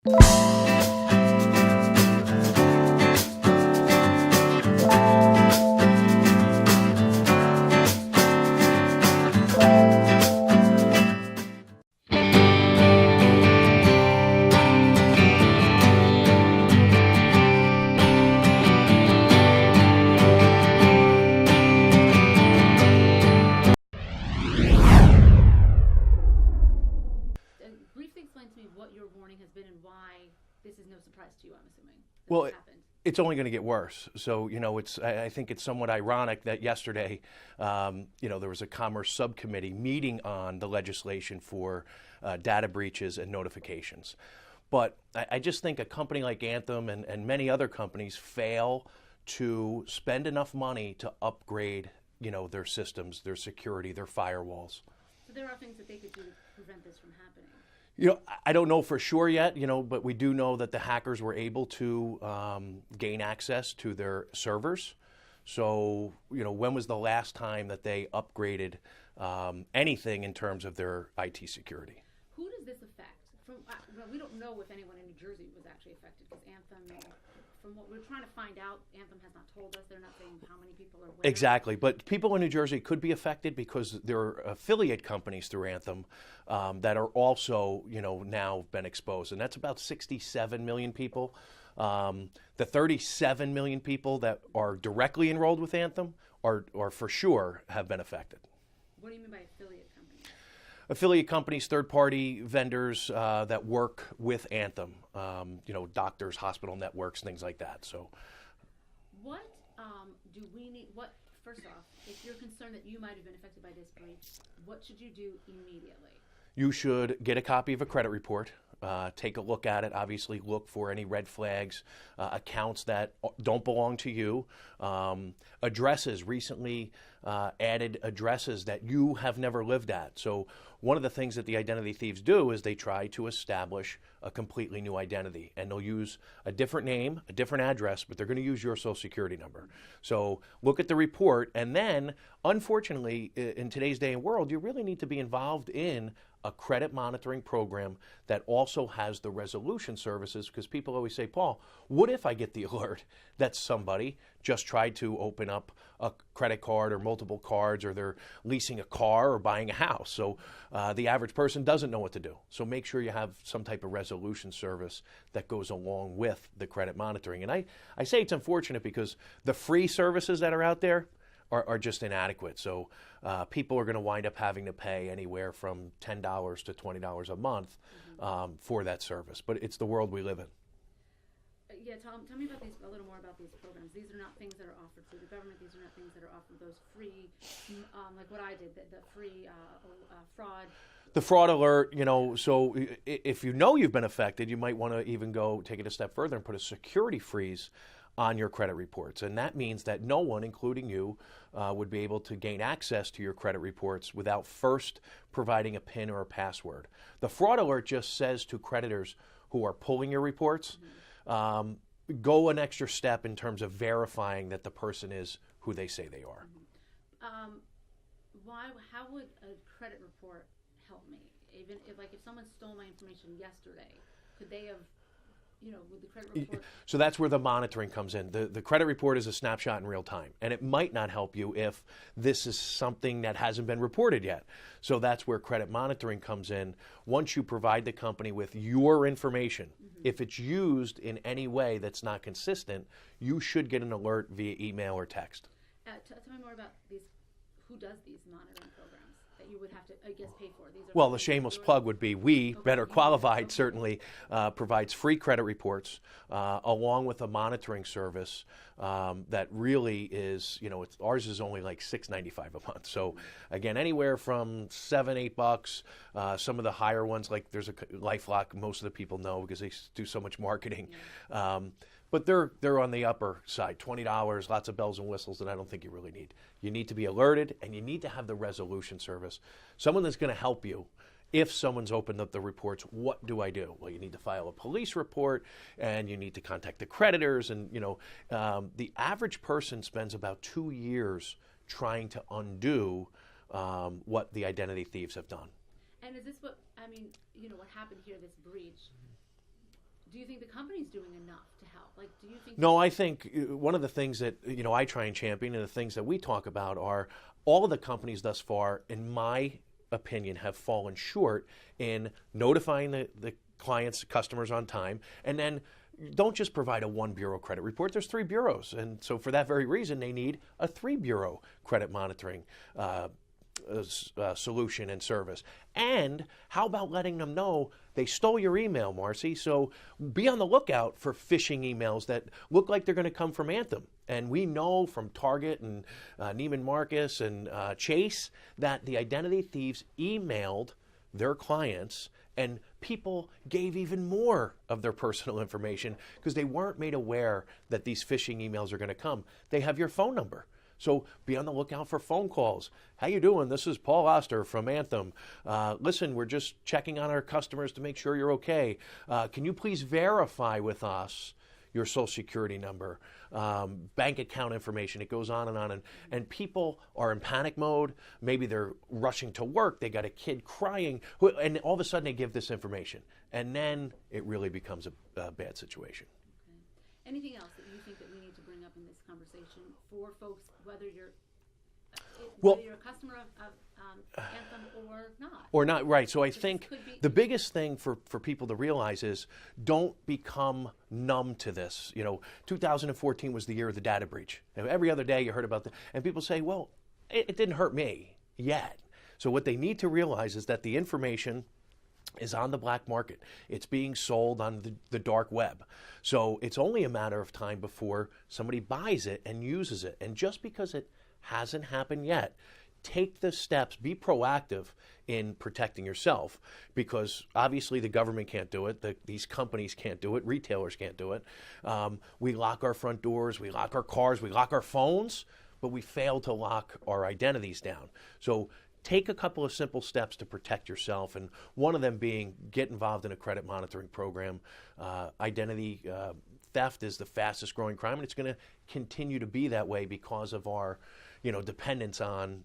Briefly explain to me what your warning has been and why this is no surprise to you, I'm assuming. Well, it's only going to get worse. So, I think it's somewhat ironic that yesterday, there was a Commerce subcommittee meeting on the legislation for data breaches and notifications. But I just think a company like Anthem and many other companies fail to spend enough money to upgrade, their systems, their security, their firewalls. So there are things that they could do to prevent this from happening. I don't know for sure yet, but we do know that the hackers were able to gain access to their servers. So, when was the last time that they upgraded anything in terms of their IT security? Who does this affect? We don't know if anyone in New Jersey was actually affected because Anthem, from what we're trying to find out, Anthem has not told us. They're not saying how many people are where. Exactly. But people in New Jersey could be affected because there are affiliate companies through Anthem that are also, now been exposed. And that's about 67 million people. The 37 million people that are directly enrolled with Anthem are for sure have been affected. What do you mean by affiliate companies? Affiliate companies, third-party vendors that work with Anthem, doctors, hospital networks, things like that. So, what do we need? First off, if you're concerned that you might have been affected by this breach, what should you do immediately? You should get a copy of a credit report. Take a look at it. Obviously, look for any red flags, accounts that don't belong to you, addresses, recently added addresses that you have never lived at. So one of the things that the identity thieves do is they try to establish a completely new identity, and they'll use a different name, a different address, but they're going to use your social security number. So look at the report, and then, unfortunately, in today's day and world, you really need to be involved in a credit monitoring program that also has the resolution services, because people always say, Paul, what if I get the alert that somebody just tried to open up a credit card or multiple cards, or they're leasing a car or buying a house? So the average person doesn't know what to do. So make sure you have some type of resolution service that goes along with the credit monitoring. And I say it's unfortunate because the free services that are out there are just inadequate. So people are going to wind up having to pay anywhere from $10 to $20 a month for that service. But it's the world we live in. Yeah, tell me about a little more about these programs. These are not things that are offered through the government. These are not things that are offered those free, like what I did, the free fraud. The fraud alert, so if you've been affected, you might want to even go take it a step further and put a security freeze on your credit reports. And that means that no one, including you, would be able to gain access to your credit reports without first providing a PIN or a password. The fraud alert just says to creditors who are pulling your reports, go an extra step in terms of verifying that the person is who they say they are. How would a credit report help me? Even if someone stole my information yesterday, could they have, with the credit report? So that's where the monitoring comes in. The credit report is a snapshot in real time, and it might not help you if this is something that hasn't been reported yet. So that's where credit monitoring comes in. Once you provide the company with your information, if it's used in any way that's not consistent, you should get an alert via email or text. Tell me more about these. Who does these monitoring programs that you would have to, I guess, pay for? Well, the shameless plug would be Better Qualified certainly provides free credit reports along with a monitoring service that really is, ours is only like $6.95 a month. So again, anywhere from $7-8. Some of the higher ones, like there's a LifeLock, most of the people know because they do so much marketing. But they're on the upper side, $20, lots of bells and whistles that I don't think you really need. You need to be alerted, and you need to have the resolution service. Someone that's going to help you. If someone's opened up the reports, what do I do? Well, you need to file a police report, and you need to contact the creditors. And, the average person spends about 2 years trying to undo what the identity thieves have done. And is this what happened here, this breach? do you think the company's doing enough to help? Like, do you think? No, I think one of the things that I try and champion, and the things that we talk about, are all of the companies thus far, in my opinion, have fallen short in notifying the clients, customers on time, and then don't just provide a one bureau credit report. There's 3 bureaus, and so for that very reason, they need a 3 bureau credit monitoring solution and service. And how about letting them know they stole your email, Marcy? So be on the lookout for phishing emails that look like they're going to come from Anthem. And we know from Target and Neiman Marcus and Chase that the identity thieves emailed their clients, and people gave even more of their personal information because they weren't made aware that these phishing emails are going to come. They have your phone number. So be on the lookout for phone calls. How you doing? This is Paul Oster from Anthem. Listen, we're just checking on our customers to make sure you're okay. Can you please verify with us your social security number, bank account information? It goes on. And people are in panic mode. Maybe they're rushing to work. They got a kid crying. And all of a sudden they give this information. And then it really becomes a bad situation. Okay. Anything else that you think that we need to bring up in this conversation for folks, whether you're a customer of Anthem or not? Or not, right. So I think the biggest thing for people to realize is don't become numb to this. 2014 was the year of the data breach. And every other day you heard about and people say, well, it didn't hurt me yet. So what they need to realize is that the information is on the black market. It's being sold on the dark web. So it's only a matter of time before somebody buys it and uses it. And just because it hasn't happened yet, take the steps, be proactive in protecting yourself, because obviously the government can't do it, these companies can't do it, retailers can't do it. We lock our front doors, we lock our cars, we lock our phones, but we fail to lock our identities down. So take a couple of simple steps to protect yourself, and one of them being get involved in a credit monitoring program. Identity theft is the fastest growing crime, and it's going to continue to be that way because of our dependence on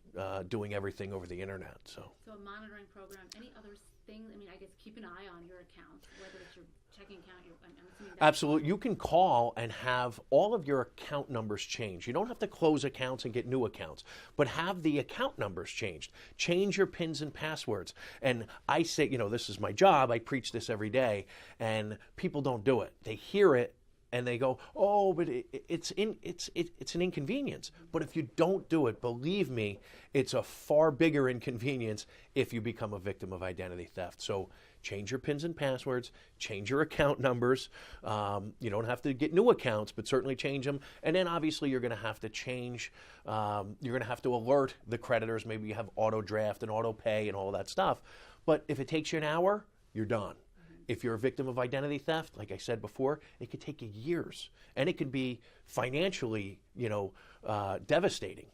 doing everything over the internet. So a monitoring program, any other things? I mean, I guess keep an eye on your accounts, whether it's your checking account. I'm assuming absolutely. You can call and have all of your account numbers changed. You don't have to close accounts and get new accounts, but have the account numbers changed. Change your PINs and passwords. And I say, this is my job. I preach this every day, and people don't do it. They hear it and they go, oh, but it's an inconvenience. But if you don't do it, believe me, it's a far bigger inconvenience if you become a victim of identity theft. So change your PINs and passwords, change your account numbers. You don't have to get new accounts, but certainly change them. And then obviously you're going to have to change, you're going to have to alert the creditors. Maybe you have auto draft and auto pay and all that stuff. But if it takes you an hour, you're done. If you're a victim of identity theft, like I said before, it could take you years, and it could be financially, devastating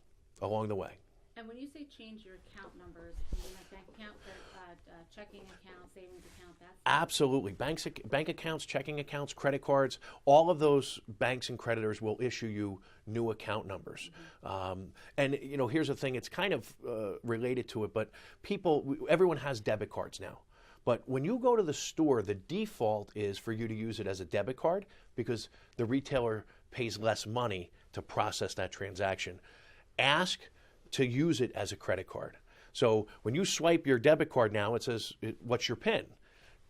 along the way. And when you say change your account numbers, you mean like bank account, checking account, savings account, that's... Absolutely. Bank accounts, checking accounts, credit cards, all of those banks and creditors will issue you new account numbers. Mm-hmm. And here's the thing, it's kind of related to it, but everyone has debit cards now. But when you go to the store, the default is for you to use it as a debit card because the retailer pays less money to process that transaction. Ask to use it as a credit card. So when you swipe your debit card now, it says, what's your PIN?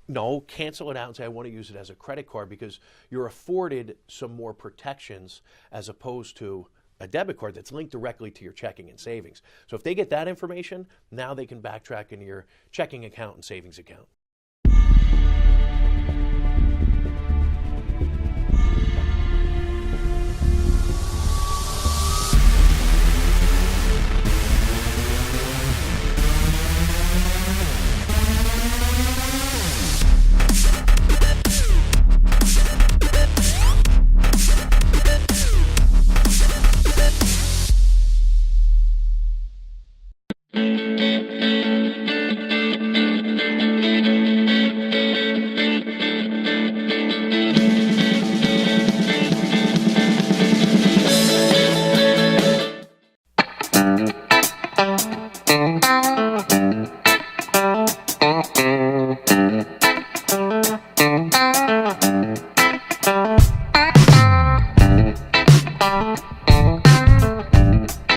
No, cancel it out and say, I want to use it as a credit card, because you're afforded some more protections as opposed to a debit card that's linked directly to your checking and savings. So if they get that information, now they can backtrack into your checking account and savings account. you.